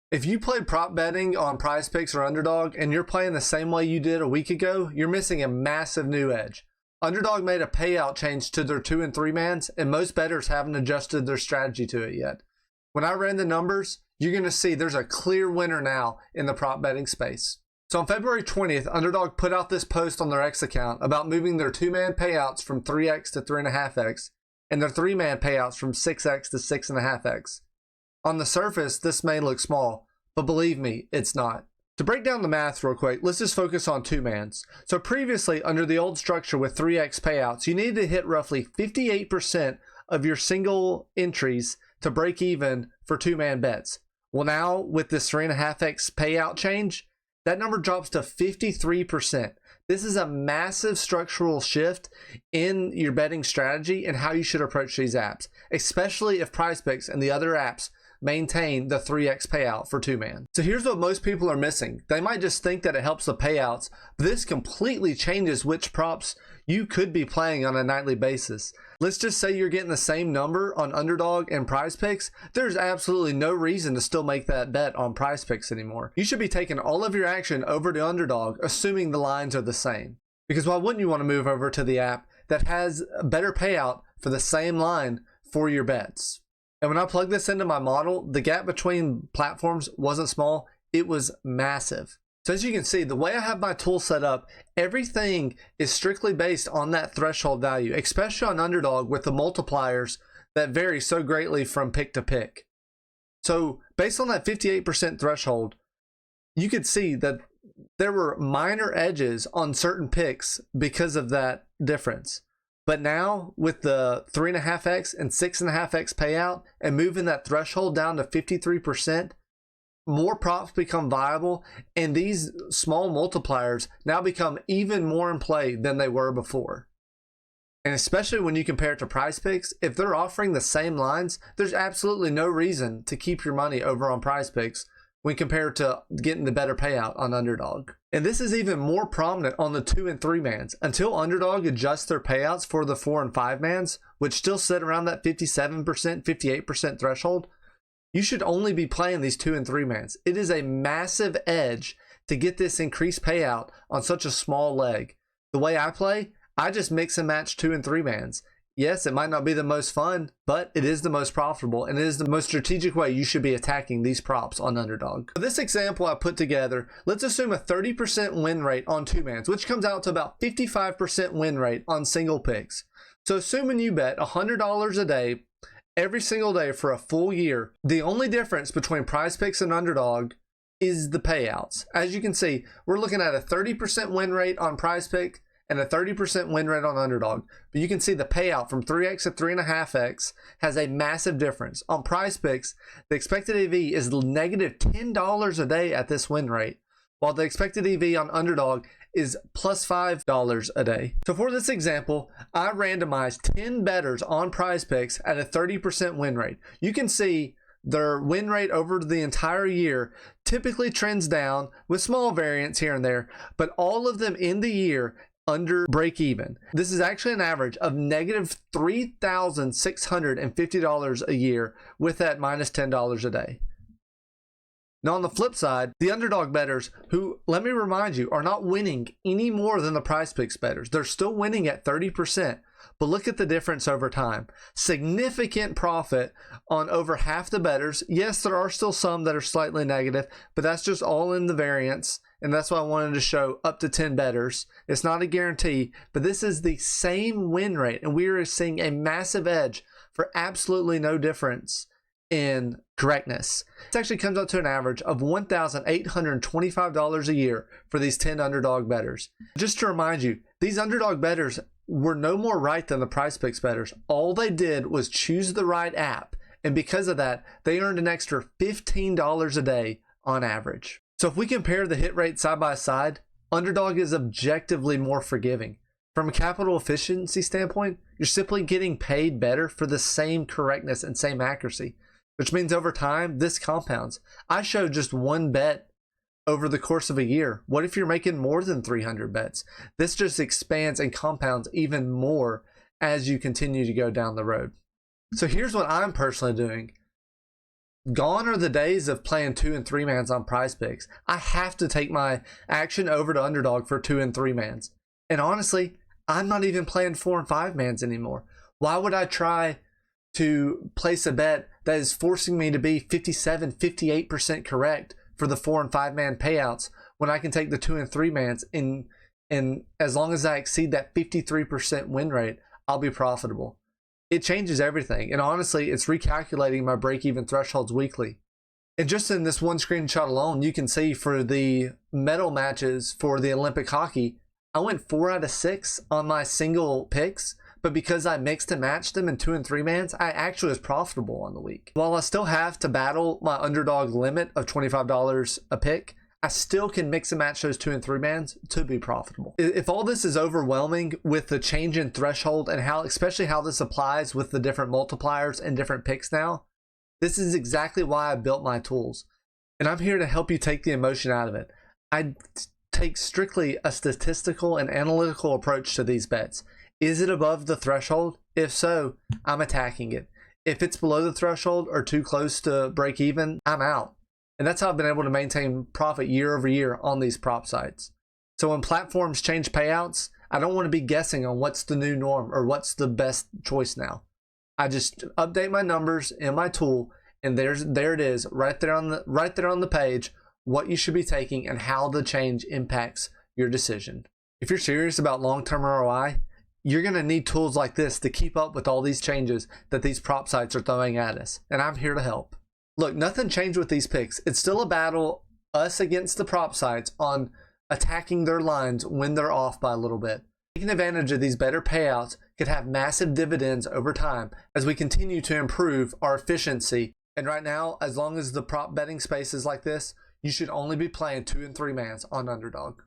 If you play prop betting on PrizePicks or Underdog and you're playing the same way you did a week ago, you're missing a massive new edge. Underdog made a payout change to their 2 and 3 mans, and most bettors haven't adjusted their strategy to it yet. When I ran the numbers, you're going to see there's a clear winner now in the prop betting space. So on February 20th, Underdog put out this post on their X account about moving their 2-man payouts from 3x to 3.5x and their 3-man payouts from 6x to 6.5x. On the surface, this may look small, but believe me, it's not. To break down the math real quick, let's just focus on 2-mans. So previously, under the old structure with 3x payouts, you needed to hit roughly 58% of your single entries to break even for 2-man bets. Well, now with this 3.5x payout change, that number drops to 53%. This is a massive structural shift in your betting strategy and how you should approach these apps, especially if PrizePicks and the other apps maintain the 3x payout for 2-man. So here's what most people are missing. They might just think that it helps the payouts, but this completely changes which props you could be playing on a nightly basis. Let's just say you're getting the same number on Underdog and PrizePicks. There's absolutely no reason to still make that bet on PrizePicks anymore. You should be taking all of your action over to Underdog, assuming the lines are the same. Because why wouldn't you want to move over to the app that has a better payout for the same line for your bets? And when I plugged this into my model, the gap between platforms wasn't small, it was massive. So as you can see, the way I have my tool set up, everything is strictly based on that threshold value, especially on Underdog with the multipliers that vary so greatly from pick to pick. So based on that 58% threshold, you could see that there were minor edges on certain picks because of that difference. But now with the 3.5x and 6.5x payout and moving that threshold down to 53%, more props become viable, and these small multipliers now become even more in play than they were before. And especially when you compare it to PrizePicks, if they're offering the same lines, there's absolutely no reason to keep your money over on PrizePicks when compared to getting the better payout on Underdog. And this is even more prominent on the 2 and 3 mans. Until Underdog adjusts their payouts for the 4 and 5 mans, which still sit around that 57%, 58% threshold, you should only be playing these 2 and 3 mans. It is a massive edge to get this increased payout on such a small leg. The way I play, I just mix and match 2 and 3 mans. Yes, it might not be the most fun, but it is the most profitable, and it is the most strategic way you should be attacking these props on Underdog. For this example I put together, let's assume a 30% win rate on 2-mans, which comes out to about 55% win rate on single picks. So assuming you bet $100 a day, every single day for a full year, the only difference between PrizePicks and Underdog is the payouts. As you can see, we're looking at a 30% win rate on PrizePicks and a 30% win rate on Underdog. But you can see the payout from 3x to 3.5x has a massive difference. On PrizePicks, the expected EV is negative $10 a day at this win rate, while the expected EV on Underdog is plus $5 a day. So for this example, I randomized 10 bettors on PrizePicks at a 30% win rate. You can see their win rate over the entire year typically trends down with small variance here and there, but all of them in the year under break even. This is actually an average of negative $3,650 a year with that minus $10 a day. Now on the flip side, the Underdog bettors, who, let me remind you, are not winning any more than the PrizePicks bettors. They're still winning at 30%, but look at the difference over time. Significant profit on over half the bettors. Yes, there are still some that are slightly negative, but that's just all in the variance. And that's why I wanted to show up to 10 bettors. It's not a guarantee, but this is the same win rate, and we are seeing a massive edge for absolutely no difference in correctness. This actually comes out to an average of $1,825 a year for these 10 Underdog bettors. Just to remind you, these Underdog bettors were no more right than the PrizePicks bettors. All they did was choose the right app, and because of that, they earned an extra $15 a day on average. So if we compare the hit rate side by side, Underdog is objectively more forgiving. From a capital efficiency standpoint, you're simply getting paid better for the same correctness and same accuracy, which means over time, this compounds. I showed just one bet over the course of a year. What if you're making more than 300 bets? This just expands and compounds even more as you continue to go down the road. So here's what I'm personally doing. Gone are the days of playing 2 and 3 mans on PrizePicks. I have to take my action over to Underdog for 2 and 3 mans. And honestly, I'm not even playing 4 and 5 mans anymore. Why would I try to place a bet that is forcing me to be 57, 58% correct for the 4 and 5 man payouts when I can take the 2 and 3 mans and as long as I exceed that 53% win rate, I'll be profitable. It changes everything. And honestly, it's recalculating my break-even thresholds weekly. And just in this one screenshot alone, you can see for the medal matches for the Olympic hockey, I went 4 out of 6 on my single picks, but because I mixed and matched them in 2 and 3 mans, I actually was profitable on the week. While I still have to battle my Underdog limit of $25 a pick, I still can mix and match those 2 and 3 mans to be profitable. If all this is overwhelming with the change in threshold and especially how this applies with the different multipliers and different picks now, this is exactly why I built my tools. And I'm here to help you take the emotion out of it. I take strictly a statistical and analytical approach to these bets. Is it above the threshold? If so, I'm attacking it. If it's below the threshold or too close to break even, I'm out. And that's how I've been able to maintain profit year over year on these prop sites. So when platforms change payouts, I don't want to be guessing on what's the new norm or what's the best choice now. I just update my numbers in my tool, and there it is, right there on the page, what you should be taking and how the change impacts your decision. If you're serious about long-term ROI, you're going to need tools like this to keep up with all these changes that these prop sites are throwing at us, and I'm here to help. Look, nothing changed with these picks. It's still a battle, us against the prop sites, on attacking their lines when they're off by a little bit. Taking advantage of these better payouts could have massive dividends over time as we continue to improve our efficiency. And right now, as long as the prop betting space is like this, you should only be playing 2 and 3 mans on Underdog.